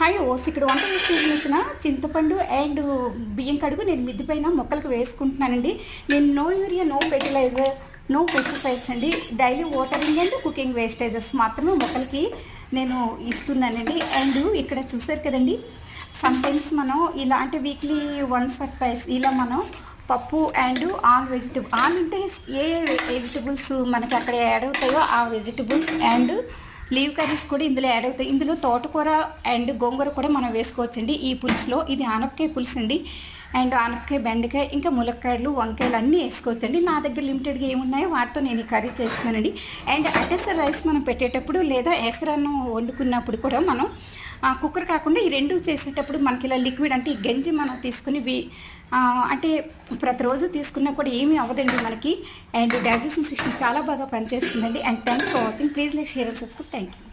Hi ఓస్ ఇక్కడ వంట చేసిన చింతపండు అండ్ బియ్యం కడుగు నేను మిద్ది పైన మొక్కలకు వేసుకుంటున్నానండి. నేను no urea, no fertilizer, no pesticides అండి. Daily watering and cooking wastages మాత్రమే మొక్కలకి నేను ఇస్తున్నానండి. అండ్ ఇక్కడ చూసారు కదండి, సమ్టైమ్స్ మనం ఇలాంటి వీక్లీ వన్స్ ఆర్ ట్వైస్ ఇలా మనం పప్పు అండ్ ఆల్ అంటే ఏ వెజిటబుల్స్ మనకి అక్కడ యాడ్ అవుతాయో ఆ వెజిటబుల్స్ అండ్ లీవ్ కర్రీస్ కూడా ఇందులో యాడ్ అవుతాయి. ఇందులో తోటకూర అండ్ గోంగూర కూడా మనం వేసుకోవచ్చండి ఈ పులుసులో. ఇది ఆనపకాయ పులుసు అండి. అండ్ ఆనపకాయ, బెండకాయ, ఇంకా ములక్కాయలు, వంకాయలు అన్నీ వేసుకోవచ్చండి. నా దగ్గర లిమిటెడ్గా ఏమున్నాయో వాటితో నేను ఈ కర్రీ చేస్తున్నానండి. అండ్ అటెసర్ రైస్ మనం పెట్టేటప్పుడు లేదా ఎసరన్నం వండుకున్నప్పుడు కూడా మనం కుక్కర్ కాకుండా ఈ రెండు చేసేటప్పుడు మనకి ఇలా లిక్విడ్ అంటే ఈ గంజి మనం తీసుకుని అంటే ప్రతిరోజు తీసుకున్నా కూడా ఏమీ అవ్వదండి మనకి. అండ్ డైజెషన్ సిస్టమ్ చాలా బాగా పనిచేస్తుందండి. And thanks for watching. Please like, share and subscribe. Thank you.